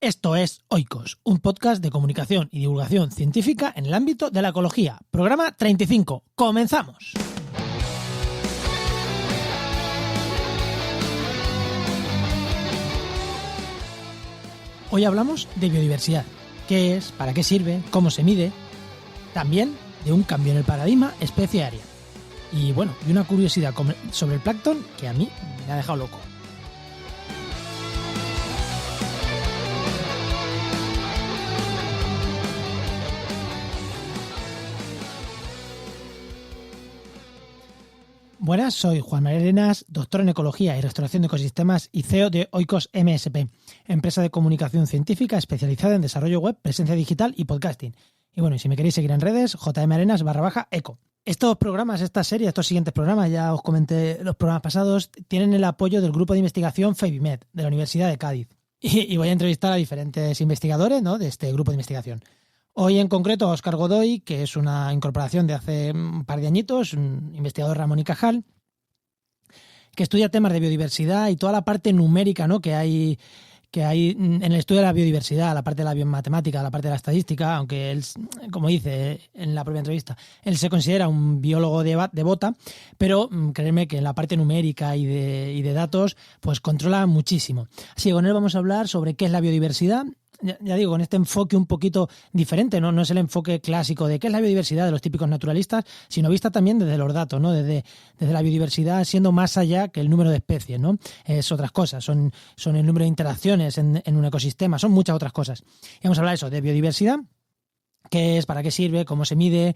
Esto es Oikos, un podcast de comunicación y divulgación científica en el ámbito de la ecología. Programa 35. ¡Comenzamos! Hoy hablamos de biodiversidad. ¿Qué es? ¿Para qué sirve? ¿Cómo se mide? También de un cambio en el paradigma especie-área. Y bueno, y una curiosidad sobre el plancton que a mí me ha dejado loco. Buenas, soy Juan María Arenas, doctor en Ecología y Restauración de Ecosistemas y CEO de Oikos MSP, empresa de comunicación científica especializada en desarrollo web, presencia digital y podcasting. Y bueno, y si me queréis seguir en redes, jmarenas_eco. Estos programas, esta serie, estos siguientes programas, ya os comenté los programas pasados, tienen el apoyo del grupo de investigación FEBIMED, de la Universidad de Cádiz. Y voy a entrevistar a diferentes investigadores, ¿no?, de este grupo de investigación. Hoy en concreto a Óscar Godoy, que es una incorporación de hace un par de añitos, un investigador Ramón y Cajal, que estudia temas de biodiversidad y toda la parte numérica, ¿no?, que hay en el estudio de la biodiversidad, la parte de la biomatemática, la parte de la estadística, aunque él, como dice en la propia entrevista, él se considera un biólogo de bota, pero créeme que en la parte numérica y de datos, pues controla muchísimo. Así que con él vamos a hablar sobre qué es la biodiversidad. Ya digo, con este enfoque un poquito diferente, ¿no? No es el enfoque clásico de qué es la biodiversidad de los típicos naturalistas, sino vista también desde los datos, ¿no? Desde la biodiversidad siendo más allá que el número de especies, ¿no? Es otras cosas, son el número de interacciones en un ecosistema, son muchas otras cosas. Y vamos a hablar de eso, de biodiversidad, qué es, para qué sirve, cómo se mide.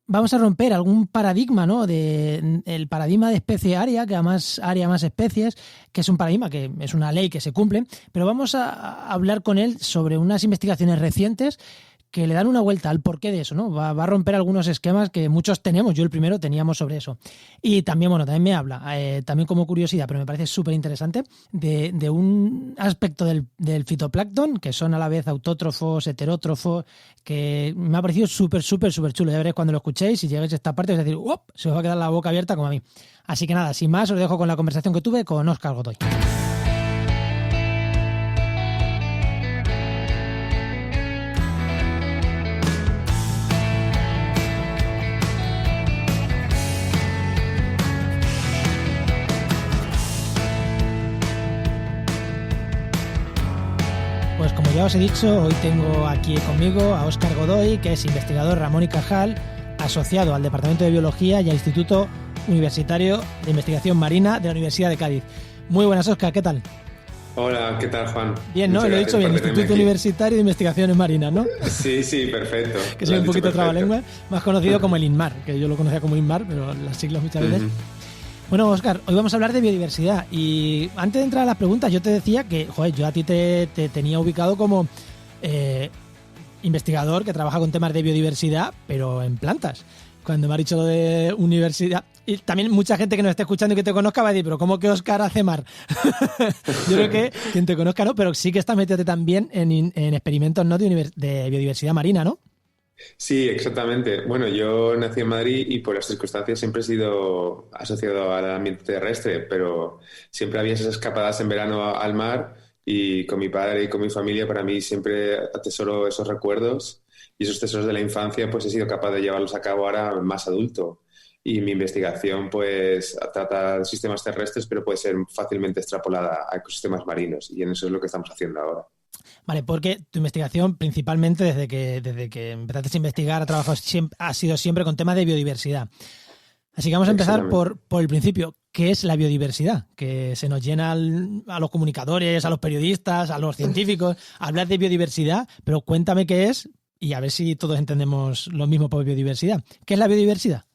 Vamos a romper algún paradigma, ¿no? El paradigma de especie-área, que además área más especies, que es un paradigma que es una ley que se cumple, pero vamos a hablar con él sobre unas investigaciones recientes que le dan una vuelta al porqué de eso, ¿no? Va a romper algunos esquemas que muchos tenemos, yo el primero teníamos sobre eso. Y también, bueno, también me habla, también como curiosidad, pero me parece súper interesante, de un aspecto del fitoplancton, que son a la vez autótrofos, heterótrofos, que me ha parecido súper chulo. Ya veréis cuando lo escuchéis y lleguéis a esta parte, es decir, ¡up!, se os va a quedar la boca abierta como a mí. Así que nada, sin más, os dejo con la conversación que tuve con Óscar Godoy. Pues como ya os he dicho, hoy tengo aquí conmigo a Óscar Godoy, que es investigador Ramón y Cajal, asociado al Departamento de Biología y al Instituto Universitario de Investigación Marina de la Universidad de Cádiz. Muy buenas, Óscar, ¿qué tal? Hola, ¿qué tal, Juan? Bien, ¿no? Lo he dicho bien, Instituto Universitario de Investigaciones Marinas, ¿no? Sí, perfecto. Que soy un poquito trabalengua, más conocido como el INMAR, que yo lo conocía como INMAR, pero las siglas muchas veces. Bueno, Óscar, hoy vamos a hablar de biodiversidad y antes de entrar a las preguntas yo te decía que, joder, yo a ti te tenía ubicado como investigador que trabaja con temas de biodiversidad, pero en plantas. Cuando me ha dicho lo de universidad, y también mucha gente que nos esté escuchando y que te conozca va a decir, pero ¿cómo que Óscar hace mar? Yo creo que quien te conozca no, pero sí que estás metido también en experimentos, ¿no?, de biodiversidad marina, ¿no? Sí, exactamente. Bueno, yo nací en Madrid y por las circunstancias siempre he sido asociado al ambiente terrestre, pero siempre había esas escapadas en verano al mar y con mi padre y con mi familia para mí siempre atesoro esos recuerdos y esos tesoros de la infancia, pues he sido capaz de llevarlos a cabo ahora más adulto. Y mi investigación pues trata de sistemas terrestres, pero puede ser fácilmente extrapolada a ecosistemas marinos y en eso es lo que estamos haciendo ahora. Vale, porque tu investigación principalmente desde que empezaste a investigar ha sido siempre con temas de biodiversidad. Así que vamos a empezar por el principio. ¿Qué es la biodiversidad? Que se nos llena a los comunicadores, a los periodistas, a los científicos, hablar de biodiversidad, pero cuéntame qué es y a ver si todos entendemos lo mismo por biodiversidad. ¿Qué es la biodiversidad?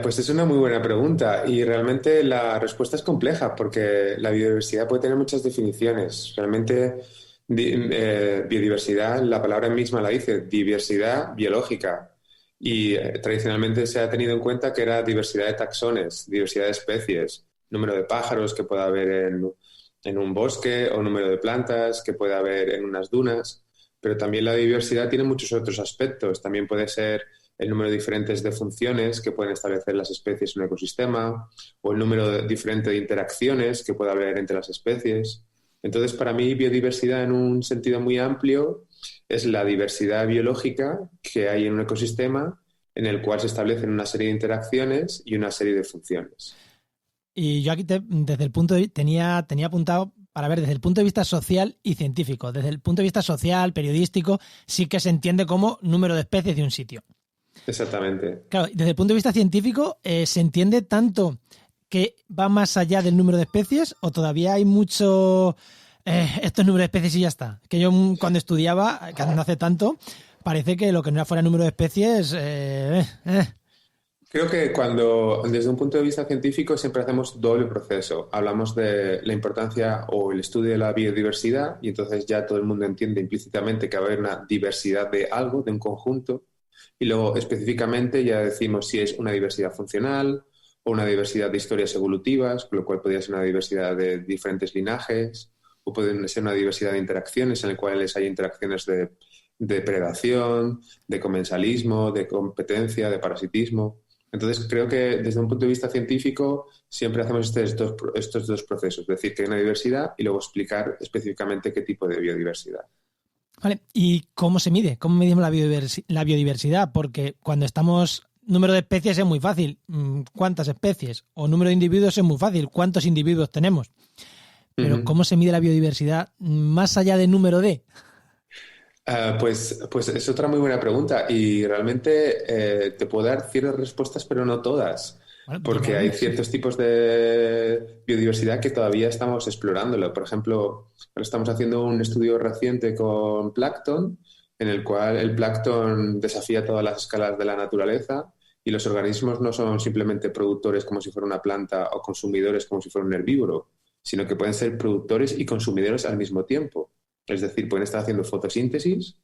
Pues es una muy buena pregunta y realmente la respuesta es compleja porque la biodiversidad puede tener muchas definiciones. Realmente biodiversidad, la palabra misma la dice, diversidad biológica y tradicionalmente se ha tenido en cuenta que era diversidad de taxones, diversidad de especies, número de pájaros que pueda haber en un bosque o número de plantas que pueda haber en unas dunas, pero también la diversidad tiene muchos otros aspectos. También puede ser el número diferentes de funciones que pueden establecer las especies en un ecosistema o el número diferente de interacciones que puede haber entre las especies. Entonces, para mí, biodiversidad en un sentido muy amplio es la diversidad biológica que hay en un ecosistema en el cual se establecen una serie de interacciones y una serie de funciones. Y yo aquí desde el punto de tenía apuntado para ver desde el punto de vista social y científico. Desde el punto de vista social, periodístico, sí que se entiende como número de especies de un sitio. Exactamente. Claro, desde el punto de vista científico, ¿se entiende tanto que va más allá del número de especies o todavía hay mucho estos números de especies y ya está? Que yo cuando estudiaba, que no hace tanto, parece que lo que no fuera número de especies... Creo que desde un punto de vista científico, siempre hacemos doble proceso. Hablamos de la importancia o el estudio de la biodiversidad y entonces ya todo el mundo entiende implícitamente que va a haber una diversidad de algo, de un conjunto, y luego específicamente ya decimos si es una diversidad funcional o una diversidad de historias evolutivas, con lo cual podría ser una diversidad de diferentes linajes, o pueden ser una diversidad de interacciones en las cuales hay interacciones de predación, de comensalismo, de competencia, de parasitismo. Entonces, creo que desde un punto de vista científico siempre hacemos estos dos procesos, es decir, que hay una diversidad y luego explicar específicamente qué tipo de biodiversidad. Vale, ¿y cómo se mide? ¿Cómo medimos la biodiversidad? Porque cuando estamos... Número de especies es muy fácil. ¿Cuántas especies? O número de individuos es muy fácil. ¿Cuántos individuos tenemos? Pero ¿cómo se mide la biodiversidad más allá del número de? Pues es otra muy buena pregunta y realmente te puedo dar ciertas respuestas, pero no todas, Bueno, porque hay ciertos tipos de biodiversidad que todavía estamos explorándolo. Por ejemplo, ahora estamos haciendo un estudio reciente con plancton, en el cual el plancton desafía todas las escalas de la naturaleza y los organismos no son simplemente productores como si fuera una planta o consumidores como si fuera un herbívoro, sino que pueden ser productores y consumidores al mismo tiempo. Es decir, pueden estar haciendo fotosíntesis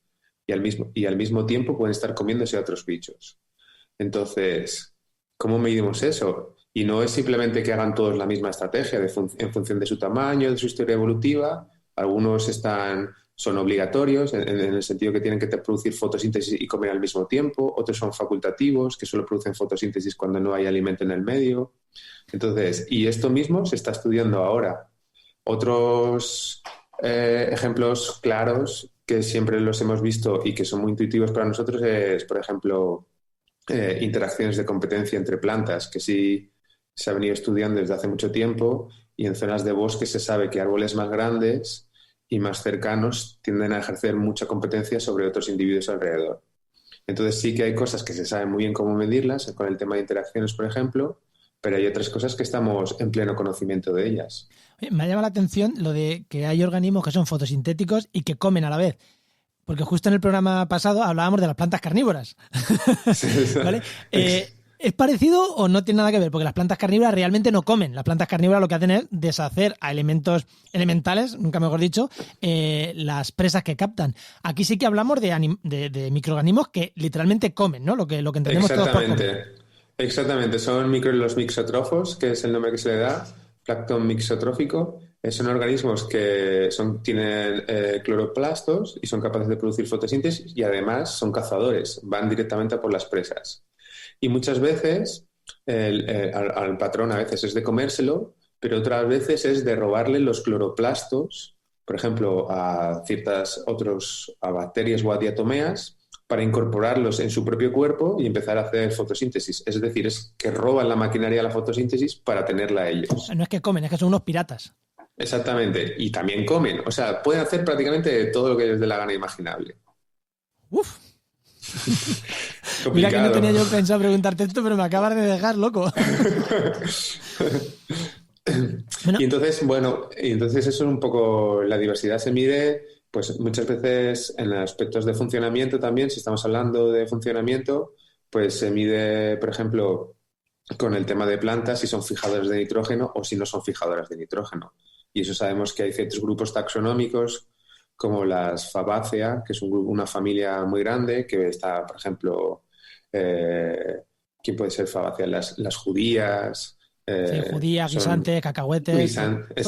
y al mismo tiempo pueden estar comiéndose a otros bichos. Entonces, ¿cómo medimos eso? Y no es simplemente que hagan todos la misma estrategia en función de su tamaño, de su historia evolutiva. Algunos son obligatorios en el sentido que tienen que producir fotosíntesis y comer al mismo tiempo. Otros son facultativos, que solo producen fotosíntesis cuando no hay alimento en el medio. Entonces, y esto mismo se está estudiando ahora. Otros ejemplos claros que siempre los hemos visto y que son muy intuitivos para nosotros es, por ejemplo, interacciones de competencia entre plantas, que sí se ha venido estudiando desde hace mucho tiempo y en zonas de bosque se sabe que árboles más grandes y más cercanos tienden a ejercer mucha competencia sobre otros individuos alrededor. Entonces sí que hay cosas que se saben muy bien cómo medirlas, con el tema de interacciones, por ejemplo, pero hay otras cosas que estamos en pleno conocimiento de ellas. Me llama la atención lo de que hay organismos que son fotosintéticos y que comen a la vez. Porque justo en el programa pasado hablábamos de las plantas carnívoras. ¿Vale? ¿Es parecido o no tiene nada que ver? Porque las plantas carnívoras realmente no comen. Las plantas carnívoras lo que hacen es deshacer a elementos elementales, nunca mejor dicho, las presas que captan. Aquí sí que hablamos de microorganismos que literalmente comen, ¿no? Lo que entendemos todos por comer. Exactamente. Son los mixótrofos, que es el nombre que se le da. Plancton mixotrófico, son organismos que tienen cloroplastos y son capaces de producir fotosíntesis y además son cazadores, van directamente a por las presas. Y muchas veces al patrón a veces es de comérselo, pero otras veces es de robarle los cloroplastos, por ejemplo, a bacterias o a diatomeas, para incorporarlos en su propio cuerpo y empezar a hacer fotosíntesis. Es decir, es que roban la maquinaria de la fotosíntesis para tenerla ellos. No es que comen, es que son unos piratas. Exactamente. Y también comen. O sea, pueden hacer prácticamente todo lo que les dé la gana imaginable. ¡Uf! Mira que no tenía yo pensado preguntarte esto, pero me acabas de dejar loco. Bueno. Y entonces eso es un poco... La diversidad se mide... Pues muchas veces en aspectos de funcionamiento también, si estamos hablando de funcionamiento, pues se mide, por ejemplo, con el tema de plantas, si son fijadoras de nitrógeno o si no son fijadoras de nitrógeno. Y eso sabemos que hay ciertos grupos taxonómicos, como las Fabaceae, que es una familia muy grande, que está, por ejemplo, ¿quién puede ser Fabaceae? Las judías... judías, guisantes, cacahuetes,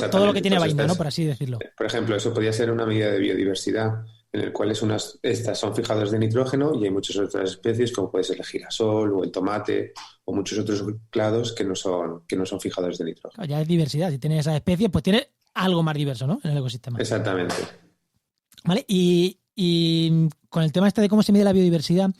todo lo que tiene vaina, ¿no? Por así decirlo. Por ejemplo, eso podría ser una medida de biodiversidad en el cual estas son fijadoras de nitrógeno y hay muchas otras especies, como puede ser el girasol o el tomate o muchos otros clados que no son fijadores de nitrógeno. Ya es diversidad. Si tienes esas especies, pues tiene algo más diverso, ¿no? En el ecosistema. Exactamente. Vale, y con el tema este de cómo se mide la biodiversidad,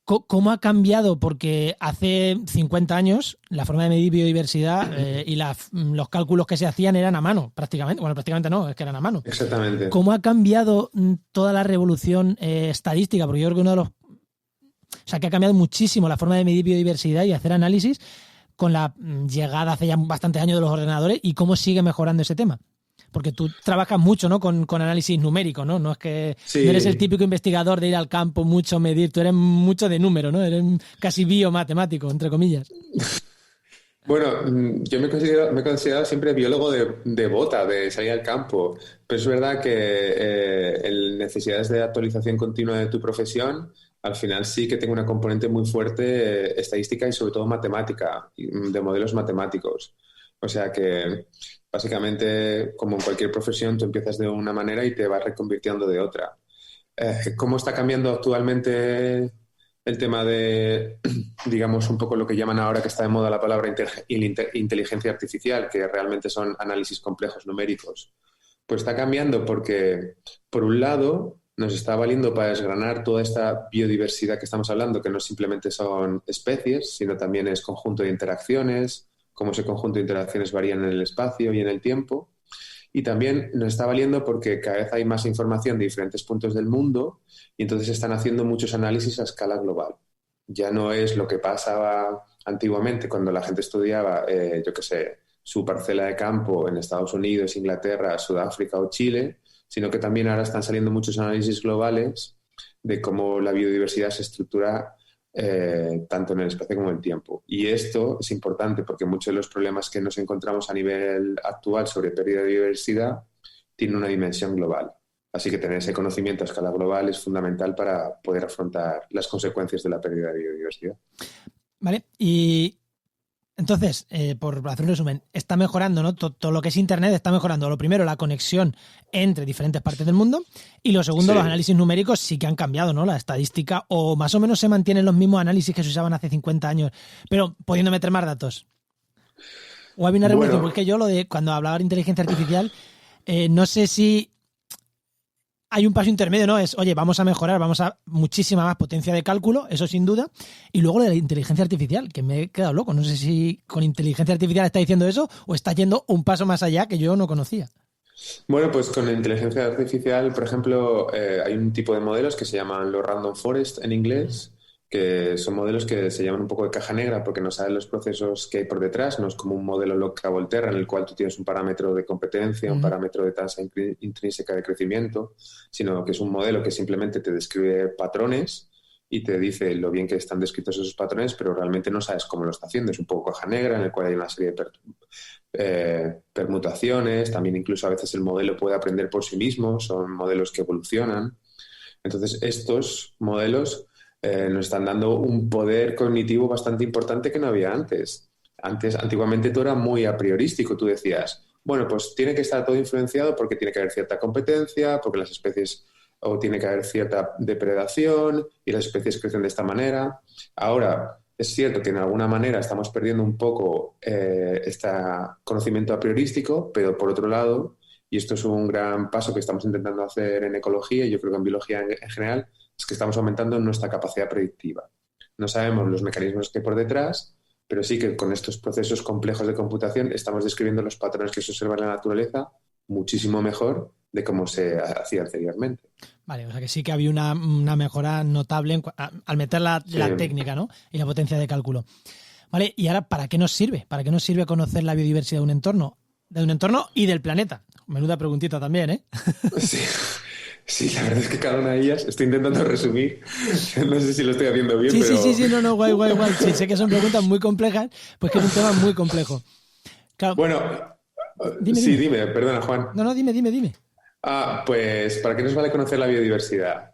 ¿cómo ha cambiado? Porque hace 50 años la forma de medir biodiversidad y los cálculos que se hacían eran a mano, prácticamente. Bueno, prácticamente no, es que eran a mano. Exactamente. ¿Cómo ha cambiado toda la revolución estadística? Porque yo creo que que ha cambiado muchísimo la forma de medir biodiversidad y hacer análisis con la llegada hace ya bastantes años de los ordenadores y cómo sigue mejorando ese tema. Porque tú trabajas mucho, ¿no? Con análisis numérico, ¿no? No es que Sí. no eres el típico investigador de ir al campo mucho, medir, tú eres mucho de número, ¿no? Eres casi biomatemático, entre comillas. Bueno, yo me he considerado siempre biólogo de bota, de salir al campo, pero es verdad que necesidades de actualización continua de tu profesión, al final sí que tengo una componente muy fuerte estadística y sobre todo matemática, de modelos matemáticos. O sea que básicamente, como en cualquier profesión, tú empiezas de una manera y te vas reconvirtiendo de otra. ¿Cómo está cambiando actualmente el tema de, digamos, un poco lo que llaman ahora que está de moda la palabra inteligencia artificial, que realmente son análisis complejos numéricos? Pues está cambiando porque, por un lado, nos está valiendo para desgranar toda esta biodiversidad que estamos hablando, que no simplemente son especies, sino también es conjunto de interacciones, cómo ese conjunto de interacciones varían en el espacio y en el tiempo. Y también nos está valiendo porque cada vez hay más información de diferentes puntos del mundo y entonces están haciendo muchos análisis a escala global. Ya no es lo que pasaba antiguamente cuando la gente estudiaba, yo qué sé, su parcela de campo en Estados Unidos, Inglaterra, Sudáfrica o Chile, sino que también ahora están saliendo muchos análisis globales de cómo la biodiversidad se estructura tanto en el espacio como en el tiempo. Y esto es importante porque muchos de los problemas que nos encontramos a nivel actual sobre pérdida de biodiversidad tienen una dimensión global. Así que tener ese conocimiento a escala global es fundamental para poder afrontar las consecuencias de la pérdida de biodiversidad. Vale, y entonces, por hacer un resumen, está mejorando, ¿no? Todo lo que es Internet está mejorando. Lo primero, la conexión entre diferentes partes del mundo. Y lo segundo, Sí. Los análisis numéricos sí que han cambiado, ¿no? La estadística, o más o menos se mantienen los mismos análisis que se usaban hace 50 años, pero pudiendo meter más datos. O hay una revolución, porque yo cuando hablaba de inteligencia artificial, no sé si hay un paso intermedio, ¿no? Es, oye, vamos a mejorar, vamos a muchísima más potencia de cálculo, eso sin duda. Y luego lo de la inteligencia artificial, que me he quedado loco. No sé si con inteligencia artificial está diciendo eso o está yendo un paso más allá que yo no conocía. Bueno, pues con la inteligencia artificial, por ejemplo, hay un tipo de modelos que se llaman los random forest en inglés, que son modelos que se llaman un poco de caja negra porque no saben los procesos que hay por detrás, no es como un modelo Lotka-Volterra en el cual tú tienes un parámetro de competencia, un parámetro de tasa intrínseca de crecimiento, sino que es un modelo que simplemente te describe patrones y te dice lo bien que están descritos esos patrones, pero realmente no sabes cómo lo está haciendo. Es un poco caja negra en el cual hay una serie de permutaciones, también incluso a veces el modelo puede aprender por sí mismo, son modelos que evolucionan. Entonces, estos modelos nos están dando un poder cognitivo bastante importante que no había antes. Antiguamente todo era muy a priorístico. Tú decías, bueno, pues tiene que estar todo influenciado porque tiene que haber cierta competencia, porque las especies, o tiene que haber cierta depredación y las especies crecen de esta manera. Ahora, es cierto que en alguna manera estamos perdiendo un poco este conocimiento a priorístico, pero por otro lado, y esto es un gran paso que estamos intentando hacer en ecología y yo creo que en biología en general, es que estamos aumentando nuestra capacidad predictiva. No sabemos los mecanismos que hay por detrás, pero sí que con estos procesos complejos de computación estamos describiendo los patrones que se observan en la naturaleza muchísimo mejor de cómo se hacía anteriormente. Vale, o sea que sí que había una mejora notable al meter la técnica, ¿no? Y la potencia de cálculo. Vale, y ahora, ¿para qué nos sirve? ¿Para qué nos sirve conocer la biodiversidad de un entorno? De un entorno y del planeta. Menuda preguntita también, ¿eh? Sí. Sí, la verdad es que cada una de ellas estoy intentando resumir. No sé si lo estoy haciendo bien, sí, pero... Sí, no, guay. Sí, sé que son preguntas muy complejas, pues que es un tema muy complejo. Claro. Bueno, dime, perdona, Juan. No, dime. Pues, ¿para qué nos vale conocer la biodiversidad?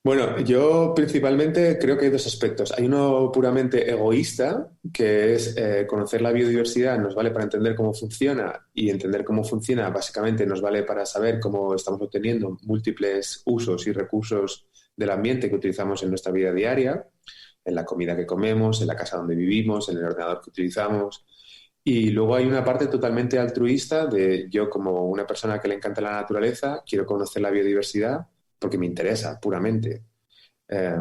Bueno, yo principalmente creo que hay dos aspectos. Hay uno puramente egoísta, que es conocer la biodiversidad nos vale para entender cómo funciona y entender cómo funciona básicamente nos vale para saber cómo estamos obteniendo múltiples usos y recursos del ambiente que utilizamos en nuestra vida diaria, en la comida que comemos, en la casa donde vivimos, en el ordenador que utilizamos. Y luego hay una parte totalmente altruista de yo como una persona que le encanta la naturaleza, quiero conocer la biodiversidad porque me interesa puramente. Eh,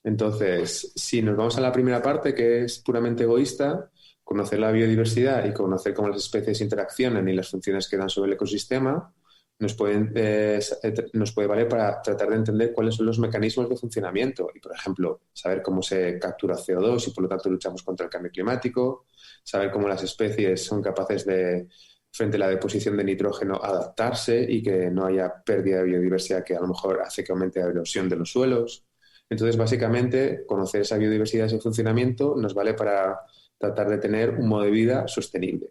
entonces, si nos vamos a la primera parte, que es puramente egoísta, conocer la biodiversidad y conocer cómo las especies interaccionan y las funciones que dan sobre el ecosistema, nos puede valer para tratar de entender cuáles son los mecanismos de funcionamiento y, por ejemplo, saber cómo se captura CO2 y, por lo tanto, luchamos contra el cambio climático, saber cómo las especies son capaces de, frente a la deposición de nitrógeno, adaptarse y que no haya pérdida de biodiversidad que a lo mejor hace que aumente la erosión de los suelos. Entonces, básicamente, conocer esa biodiversidad y ese funcionamiento nos vale para tratar de tener un modo de vida sostenible,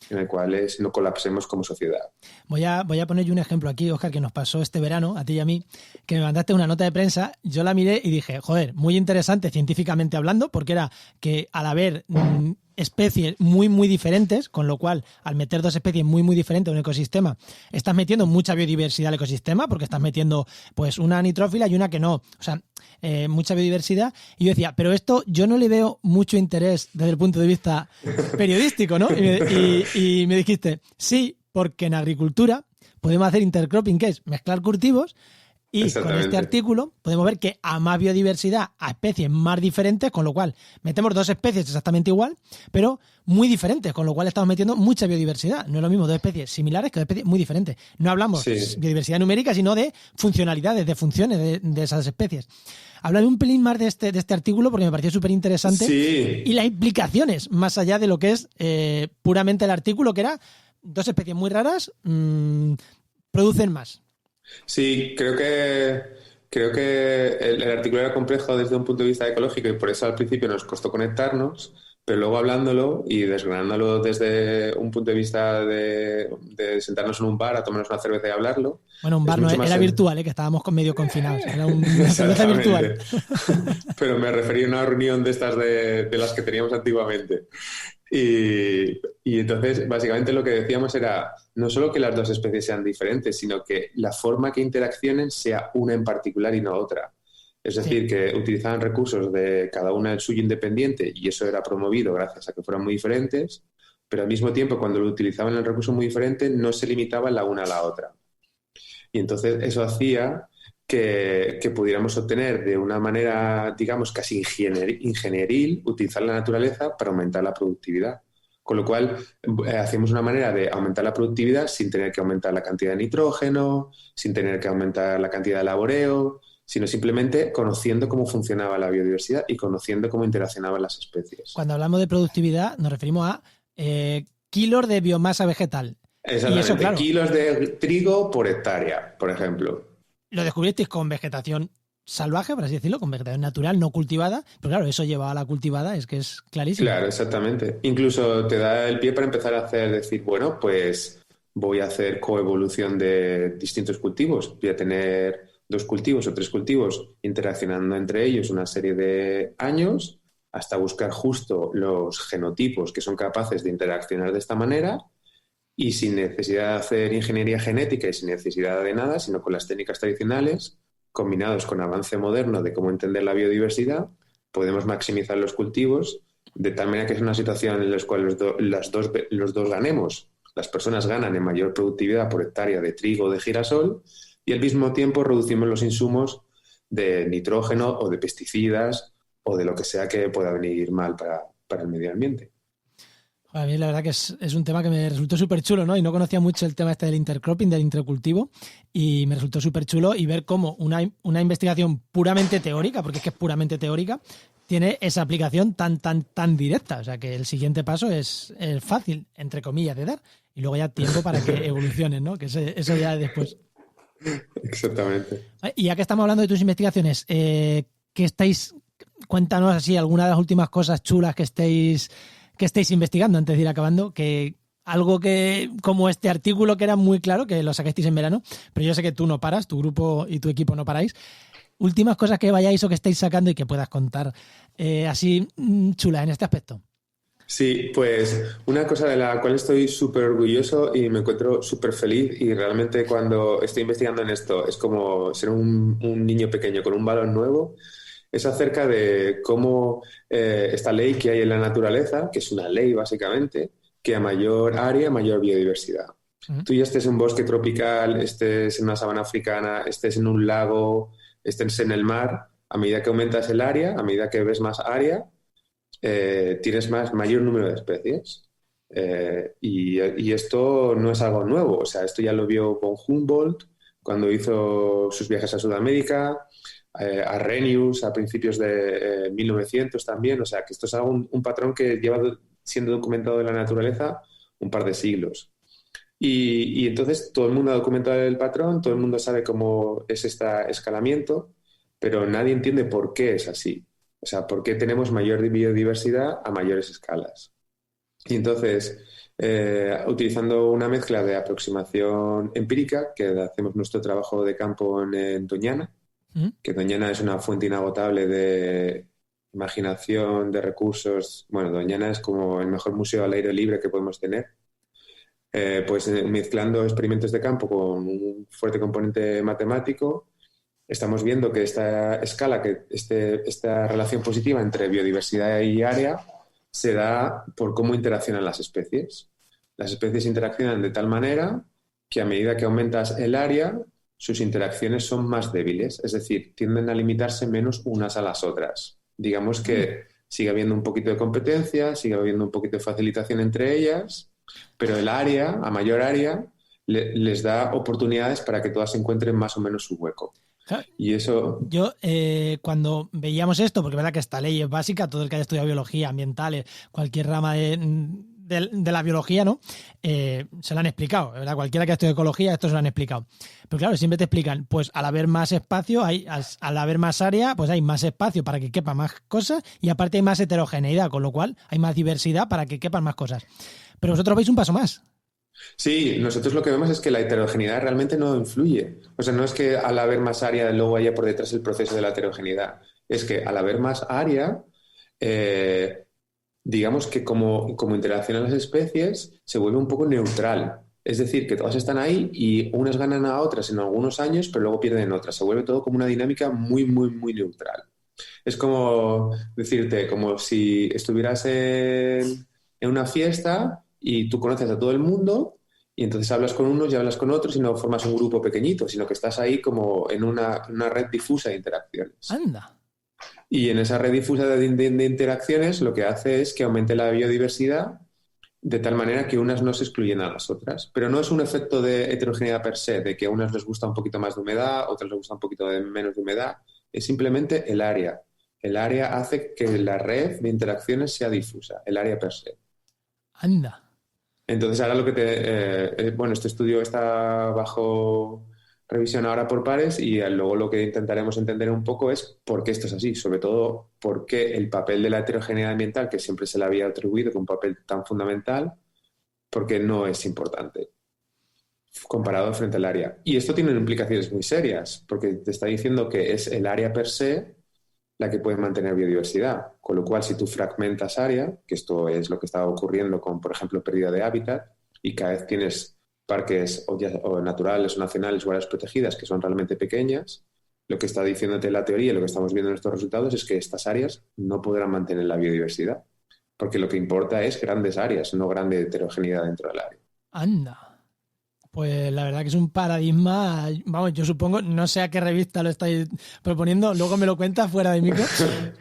en el cual no colapsemos como sociedad. Voy a poner yo un ejemplo aquí, Óscar, que nos pasó este verano, a ti y a mí, que me mandaste una nota de prensa, yo la miré y dije, joder, muy interesante científicamente hablando, porque era que al haber especies muy, muy diferentes, con lo cual, al meter dos especies muy, muy diferentes en un ecosistema, estás metiendo mucha biodiversidad al ecosistema, porque estás metiendo pues una nitrófila y una que no. O sea, mucha biodiversidad. Y yo decía, pero esto yo no le veo mucho interés desde el punto de vista periodístico, ¿no? Y me dijiste, sí, porque en agricultura podemos hacer intercropping, que es mezclar cultivos, y con este artículo podemos ver que a más biodiversidad, a especies más diferentes, con lo cual metemos dos especies exactamente igual, pero muy diferentes, con lo cual estamos metiendo mucha biodiversidad. No es lo mismo dos especies similares que dos especies muy diferentes. No hablamos de biodiversidad numérica, sino de funcionalidades, de funciones de esas especies. Háblame un pelín más de este artículo porque me pareció súper interesante. Sí. Y las implicaciones, más allá de lo que es puramente el artículo, que era dos especies muy raras, producen más. Sí, creo que el artículo era complejo desde un punto de vista ecológico y por eso al principio nos costó conectarnos, pero luego hablándolo y desgranándolo desde un punto de vista de sentarnos en un bar a tomarnos una cerveza y hablarlo. Bueno, un bar no era virtual, que estábamos medio confinados, era una cerveza virtual. Pero me refería a una reunión de estas de las que teníamos antiguamente. Y entonces, básicamente lo que decíamos era no solo que las dos especies sean diferentes, sino que la forma que interaccionen sea una en particular y no otra. Es decir, que utilizaban recursos de cada una el suyo independiente y eso era promovido gracias a que fueran muy diferentes, pero al mismo tiempo cuando lo utilizaban el recurso muy diferente no se limitaban la una a la otra. Y entonces eso hacía que pudiéramos obtener de una manera, digamos, casi ingenieril, utilizar la naturaleza para aumentar la productividad. Con lo cual, hacemos una manera de aumentar la productividad sin tener que aumentar la cantidad de nitrógeno, sin tener que aumentar la cantidad de laboreo, sino simplemente conociendo cómo funcionaba la biodiversidad y conociendo cómo interaccionaban las especies. Cuando hablamos de productividad, nos referimos a kilos de biomasa vegetal. Exactamente, y eso, claro, kilos de trigo por hectárea, por ejemplo. Lo descubristeis con vegetación salvaje, por así decirlo, con vegetación natural, no cultivada, pero claro, eso lleva a la cultivada, es que es clarísimo. Claro, exactamente. Incluso te da el pie para empezar a decir, bueno, pues voy a hacer coevolución de distintos cultivos, voy a tener 2 cultivos o 3 cultivos interaccionando entre ellos una serie de años hasta buscar justo los genotipos que son capaces de interaccionar de esta manera y sin necesidad de hacer ingeniería genética y sin necesidad de nada, sino con las técnicas tradicionales, combinados con avance moderno de cómo entender la biodiversidad, podemos maximizar los cultivos de tal manera que es una situación en la cual los dos ganemos. Las personas ganan en mayor productividad por hectárea de trigo o de girasol y al mismo tiempo reducimos los insumos de nitrógeno o de pesticidas o de lo que sea que pueda venir mal para el medio ambiente. A mí la verdad que es un tema que me resultó súper chulo, ¿no? Y no conocía mucho el tema este del intercropping, del intercultivo, y me resultó súper chulo y ver cómo una investigación puramente teórica, porque es que es puramente teórica, tiene esa aplicación tan directa. O sea que el siguiente paso es fácil, entre comillas, de dar, y luego ya tiempo para que evolucionen, ¿no? Que eso ya es después. Exactamente. Y ya que estamos hablando de tus investigaciones, cuéntanos así alguna de las últimas cosas chulas que estéis investigando antes de ir acabando, que algo que, como este artículo que era muy claro, que lo sacasteis en verano, pero yo sé que tú no paras, tu grupo y tu equipo no paráis. Últimas cosas que vayáis o que estéis sacando y que puedas contar así chulas en este aspecto. Sí, pues una cosa de la cual estoy súper orgulloso y me encuentro súper feliz y realmente cuando estoy investigando en esto es como ser un niño pequeño con un balón nuevo, es acerca de cómo esta ley que hay en la naturaleza, que es una ley básicamente, que a mayor área, mayor biodiversidad. Tú ya estés en un bosque tropical, estés en una sabana africana, estés en un lago, estés en el mar, a medida que aumentas el área, a medida que ves más área, tienes mayor número de especies. Y esto no es algo nuevo, o sea, esto ya lo vio von Humboldt cuando hizo sus viajes a Sudamérica, Arrhenius a principios de 1900 también, o sea, que esto es algo, un patrón que lleva siendo documentado en la naturaleza un par de siglos. Y entonces todo el mundo ha documentado el patrón, todo el mundo sabe cómo es este escalamiento, pero nadie entiende por qué es así. O sea, por qué tenemos mayor biodiversidad a mayores escalas. Y entonces, utilizando una mezcla de aproximación empírica, que hacemos nuestro trabajo de campo en Doñana, que Doñana es una fuente inagotable de imaginación, de recursos. Bueno, Doñana es como el mejor museo al aire libre que podemos tener. Pues mezclando experimentos de campo con un fuerte componente matemático, estamos viendo que esta escala, esta relación positiva entre biodiversidad y área, se da por cómo interaccionan las especies. Las especies interaccionan de tal manera que a medida que aumentas el área, sus interacciones son más débiles, es decir, tienden a limitarse menos unas a las otras. Digamos que sigue habiendo un poquito de competencia, sigue habiendo un poquito de facilitación entre ellas, pero el área, a mayor área, les da oportunidades para que todas encuentren más o menos su hueco. Y eso... Yo, cuando veíamos esto, porque es verdad que esta ley es básica, todo el que haya estudiado biología, ambientales, cualquier rama de la biología, ¿no? Se lo han explicado, ¿verdad? Cualquiera que haya estudiado ecología, esto se lo han explicado. Pero claro, siempre te explican, pues al haber más espacio, al haber más área, pues hay más espacio para que quepan más cosas y aparte hay más heterogeneidad, con lo cual hay más diversidad para que quepan más cosas. Pero vosotros veis un paso más. Sí, nosotros lo que vemos es que la heterogeneidad realmente no influye. O sea, no es que al haber más área luego haya por detrás el proceso de la heterogeneidad. Es que al haber más área, digamos que como interaccionan las especies, se vuelve un poco neutral. Es decir, que todas están ahí y unas ganan a otras en algunos años, pero luego pierden otras. Se vuelve todo como una dinámica muy, muy, muy neutral. Es como decirte, como si estuvieras en una fiesta y tú conoces a todo el mundo y entonces hablas con unos y hablas con otros y no formas un grupo pequeñito, sino que estás ahí como en una red difusa de interacciones. Anda. Y en esa red difusa de interacciones lo que hace es que aumente la biodiversidad de tal manera que unas no se excluyen a las otras. Pero no es un efecto de heterogeneidad per se, de que a unas les gusta un poquito más de humedad, a otras les gusta un poquito menos de humedad. Es simplemente el área. El área hace que la red de interacciones sea difusa, el área per se. Anda. Entonces ahora lo que bueno, este estudio está bajo revisión ahora por pares y luego lo que intentaremos entender un poco es por qué esto es así, sobre todo por qué el papel de la heterogeneidad ambiental, que siempre se le había atribuido como un papel tan fundamental, porque no es importante comparado frente al área. Y esto tiene implicaciones muy serias, porque te está diciendo que es el área per se la que puede mantener biodiversidad. Con lo cual, si tú fragmentas área, que esto es lo que está ocurriendo con, por ejemplo, pérdida de hábitat, y cada vez tienes parques o naturales o nacionales o áreas protegidas que son realmente pequeñas, lo que está diciéndote la teoría y lo que estamos viendo en estos resultados es que estas áreas no podrán mantener la biodiversidad, porque lo que importa es grandes áreas, no grande heterogeneidad dentro del área. Anda. Pues la verdad que es un paradigma, vamos, yo supongo, no sé a qué revista lo estáis proponiendo, luego me lo cuentas fuera de micro,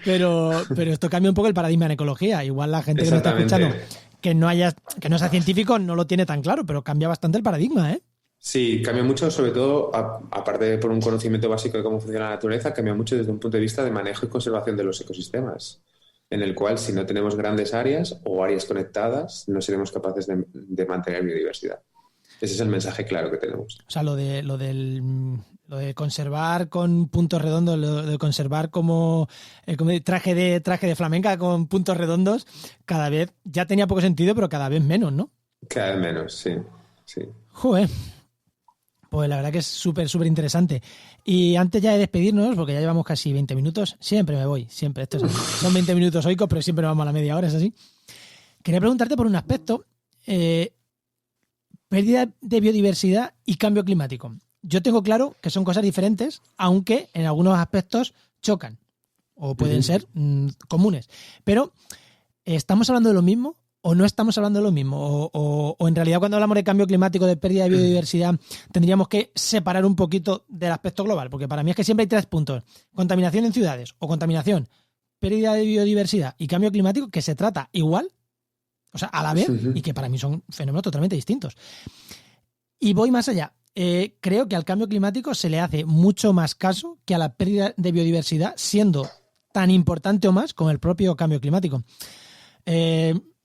pero esto cambia un poco el paradigma en ecología. Igual la gente que nos está escuchando, que no sea científico, no lo tiene tan claro, pero cambia bastante el paradigma, ¿eh? Sí, cambia mucho, sobre todo, aparte de por un conocimiento básico de cómo funciona la naturaleza, cambia mucho desde un punto de vista de manejo y conservación de los ecosistemas, en el cual si no tenemos grandes áreas o áreas conectadas, no seremos capaces de mantener biodiversidad. Ese es el mensaje claro que tenemos. O sea, lo de conservar con puntos redondos, lo de conservar como traje de flamenca con puntos redondos, cada vez ya tenía poco sentido, pero cada vez menos, ¿no? Cada vez menos, sí. Joder. Pues la verdad que es súper, súper interesante. Y antes ya de despedirnos, porque ya llevamos casi 20 minutos, siempre me voy, siempre. Esto son 20 minutos oicos, pero siempre nos vamos a la media hora, es así. Quería preguntarte por un aspecto. Pérdida de biodiversidad y cambio climático. Yo tengo claro que son cosas diferentes, aunque en algunos aspectos chocan o pueden ser comunes. Pero, ¿estamos hablando de lo mismo o no estamos hablando de lo mismo, o en realidad cuando hablamos de cambio climático, de pérdida de biodiversidad, tendríamos que separar un poquito del aspecto global, porque para mí es que siempre hay 3 puntos: contaminación en ciudades o contaminación, pérdida de biodiversidad y cambio climático, que se trata igual, o sea, a la vez, y que para mí son fenómenos totalmente distintos. Y voy más allá. Creo que al cambio climático se le hace mucho más caso que a la pérdida de biodiversidad, siendo tan importante o más como el propio cambio climático.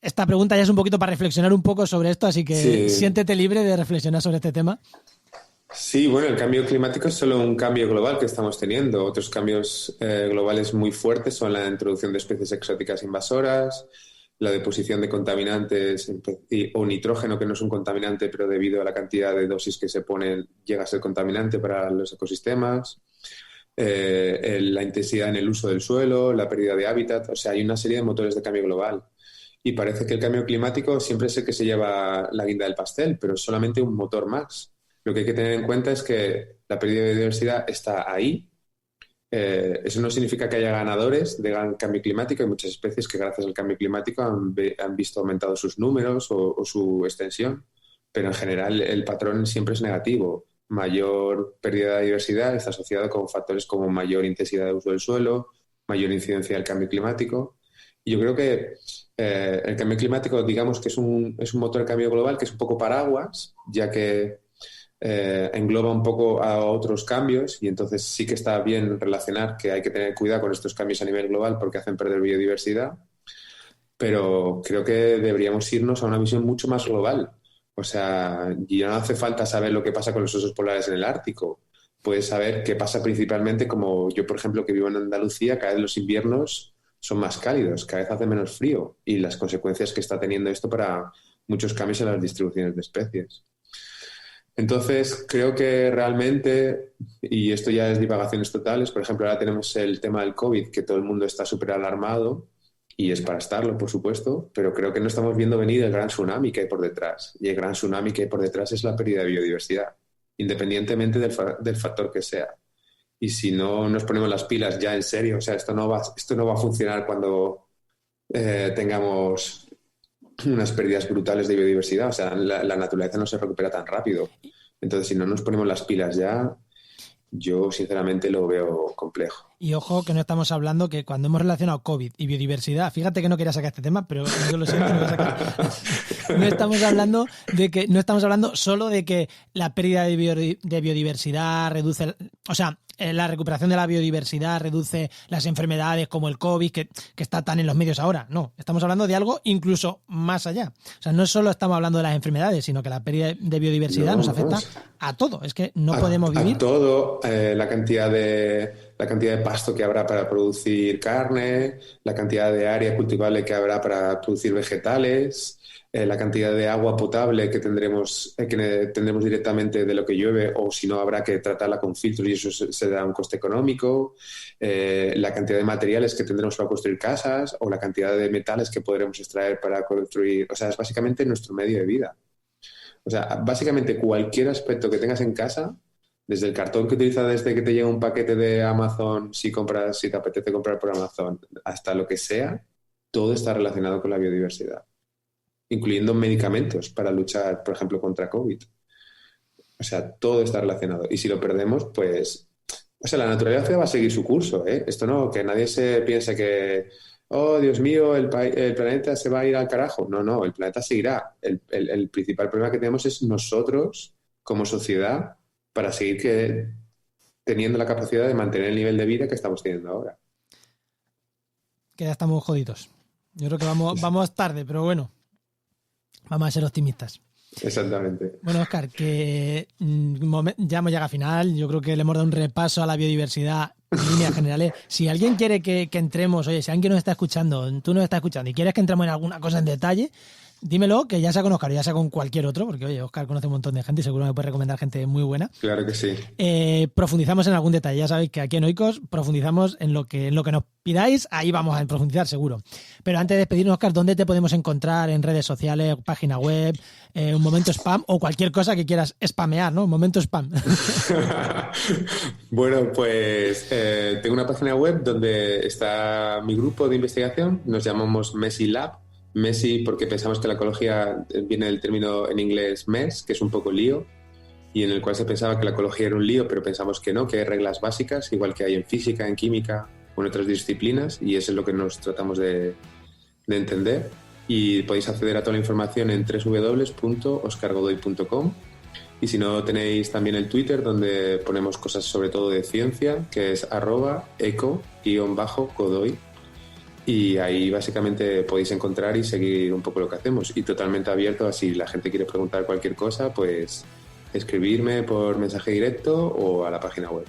Esta pregunta ya es un poquito para reflexionar un poco sobre esto, así que siéntete libre de reflexionar sobre este tema. Sí, bueno, el cambio climático es solo un cambio global que estamos teniendo. Otros cambios globales muy fuertes son la introducción de especies exóticas invasoras, la deposición de contaminantes o nitrógeno, que no es un contaminante, pero debido a la cantidad de dosis que se ponen llega a ser contaminante para los ecosistemas, la intensidad en el uso del suelo, la pérdida de hábitat. O sea, hay una serie de motores de cambio global. Y parece que el cambio climático siempre es el que se lleva la guinda del pastel, pero es solamente un motor más. Lo que hay que tener en cuenta es que la pérdida de biodiversidad está ahí. Eso no significa que haya ganadores del cambio climático. Hay muchas especies que gracias al cambio climático han visto aumentados sus números o su extensión, pero en general el patrón siempre es negativo. Mayor pérdida de diversidad está asociado con factores como mayor intensidad de uso del suelo, mayor incidencia del cambio climático. Y yo creo que el cambio climático, digamos que es un motor de cambio global que es un poco paraguas, ya que engloba un poco a otros cambios, y entonces sí que está bien relacionar que hay que tener cuidado con estos cambios a nivel global porque hacen perder biodiversidad, pero creo que deberíamos irnos a una visión mucho más global. O sea, ya no hace falta saber lo que pasa con los osos polares en el Ártico. Puedes saber qué pasa principalmente, como yo, por ejemplo, que vivo en Andalucía, cada vez los inviernos son más cálidos, cada vez hace menos frío, y las consecuencias que está teniendo esto para muchos cambios en las distribuciones de especies. Entonces, creo que realmente, y esto ya es divagaciones totales, por ejemplo, ahora tenemos el tema del COVID, que todo el mundo está súper alarmado, y es para estarlo, por supuesto, pero creo que no estamos viendo venir el gran tsunami que hay por detrás. Y el gran tsunami que hay por detrás es la pérdida de biodiversidad, independientemente del factor que sea. Y si no nos ponemos las pilas ya en serio, o sea, esto no va a funcionar cuando tengamos unas pérdidas brutales de biodiversidad. O sea, la naturaleza no se recupera tan rápido. Entonces, si no nos ponemos las pilas ya, yo sinceramente lo veo complejo. Y ojo que no estamos hablando que cuando hemos relacionado COVID y biodiversidad, fíjate que no quería sacar este tema, pero yo lo siento, lo voy a sacar. No estamos hablando solo de que la pérdida de biodiversidad reduce, o sea, la recuperación de la biodiversidad reduce las enfermedades como el COVID, que está tan en los medios ahora. No, estamos hablando de algo incluso más allá. O sea, no solo estamos hablando de las enfermedades, sino que la pérdida de biodiversidad nos afecta a todo. Es que no podemos vivir. A todo, la cantidad de pasto que habrá para producir carne, la cantidad de área cultivable que habrá para producir vegetales, la cantidad de agua potable que tendremos directamente de lo que llueve, o si no habrá que tratarla con filtros y eso se da un coste económico, la cantidad de materiales que tendremos para construir casas o la cantidad de metales que podremos extraer para construir. O sea, es básicamente nuestro medio de vida. O sea, básicamente cualquier aspecto que tengas en casa, desde el cartón que utilizas desde que te llega un paquete de Amazon, si te apetece comprar por Amazon, hasta lo que sea, todo está relacionado con la biodiversidad, incluyendo medicamentos para luchar, por ejemplo, contra COVID. O sea, todo está relacionado. Y si lo perdemos, pues... O sea, la naturaleza va a seguir su curso, ¿eh? Esto no, que nadie se piense que, oh, Dios mío, el planeta se va a ir al carajo. No, el planeta seguirá. El principal problema que tenemos es nosotros, como sociedad, para seguir teniendo la capacidad de mantener el nivel de vida que estamos teniendo ahora. Que ya estamos jodidos. Yo creo que vamos tarde, pero bueno. Vamos a ser optimistas. Exactamente. Bueno, Óscar, que ya hemos llegado al final. Yo creo que le hemos dado un repaso a la biodiversidad en líneas generales. Si alguien quiere que entremos, oye, si alguien nos está escuchando, tú nos estás escuchando y quieres que entremos en alguna cosa en detalle, dímelo, que ya sea con Óscar o ya sea con cualquier otro, porque oye, Óscar conoce un montón de gente y seguro me puede recomendar gente muy buena. Claro que sí. Profundizamos en algún detalle. Ya sabéis que aquí en Oikos profundizamos en lo que nos pidáis, ahí vamos a profundizar seguro. Pero antes de despedirnos, Óscar, ¿dónde te podemos encontrar en redes sociales, página web, un momento spam o cualquier cosa que quieras spamear, ¿no? Un momento spam. Bueno, pues tengo una página web donde está mi grupo de investigación, nos llamamos Messi Lab, MESI porque pensamos que la ecología viene del término en inglés MES, que es un poco lío, y en el cual se pensaba que la ecología era un lío, pero pensamos que no, que hay reglas básicas, igual que hay en física, en química o en otras disciplinas, y eso es lo que nos tratamos de entender. Y podéis acceder a toda la información en www.oscargodoy.com. Y si no, tenéis también el Twitter, donde ponemos cosas sobre todo de ciencia, que es @eco_godoy. Y ahí básicamente podéis encontrar y seguir un poco lo que hacemos. Y totalmente abierto a si la gente quiere preguntar cualquier cosa, pues escribirme por mensaje directo o a la página web.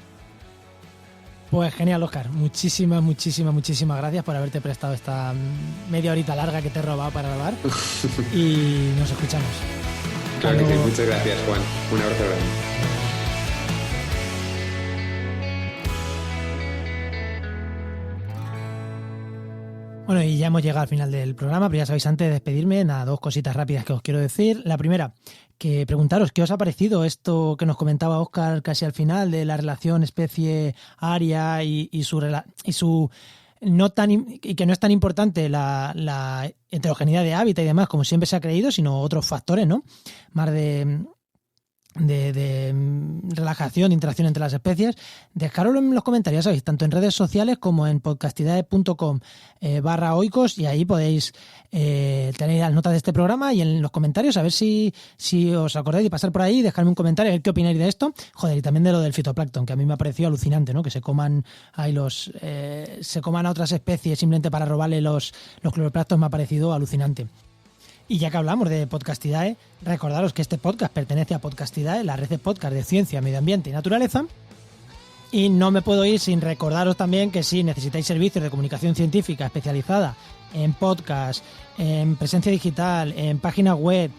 Pues genial, Óscar. Muchísimas gracias por haberte prestado esta media horita larga que te he robado para grabar. Y nos escuchamos. Claro que sí. Muchas gracias, Juan. Un abrazo grande. Bueno, y ya hemos llegado al final del programa, pero ya sabéis, antes de despedirme, nada, 2 cositas rápidas que os quiero decir. La primera, que preguntaros qué os ha parecido esto que nos comentaba Óscar casi al final de la relación especie-área y su no tan y que no es tan importante la heterogeneidad de hábitat y demás como siempre se ha creído, sino otros factores, ¿no? Más de relajación, interacción entre las especies. Dejadlo en los comentarios, ¿sabéis? Tanto en redes sociales como en podcastidae.com/oikos, y ahí podéis tener las notas de este programa y en los comentarios a ver si os acordáis de pasar por ahí y dejarme un comentario a ver qué opináis de esto. Joder, y también de lo del fitoplancton, que a mí me ha parecido alucinante, ¿no? Que se coman ahí se coman a otras especies simplemente para robarle los cloroplastos, me ha parecido alucinante. Y ya que hablamos de Podcastidae, recordaros que este podcast pertenece a Podcastidae, la red de podcast de ciencia, medio ambiente y naturaleza. Y no me puedo ir sin recordaros también que si necesitáis servicios de comunicación científica especializada en podcast, en presencia digital, en página web,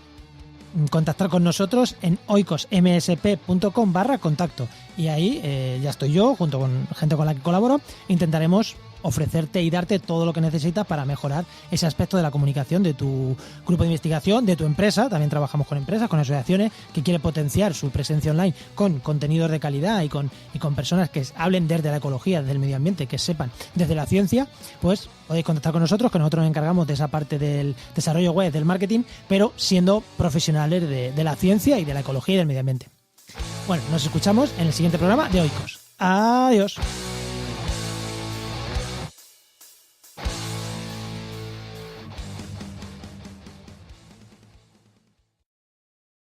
contactar con nosotros en oikosmsp.com/contacto. Y ahí ya estoy yo, junto con gente con la que colaboro, intentaremos ofrecerte y darte todo lo que necesitas para mejorar ese aspecto de la comunicación de tu grupo de investigación, de tu empresa. También trabajamos con empresas, con asociaciones que quieren potenciar su presencia online con contenidos de calidad y con personas que hablen desde la ecología, desde el medio ambiente, que sepan desde la ciencia. Pues podéis contactar con nosotros, que nosotros nos encargamos de esa parte del desarrollo web, del marketing, pero siendo profesionales de la ciencia y de la ecología y del medio ambiente. Bueno, nos escuchamos en el siguiente programa de Oikos. Adiós.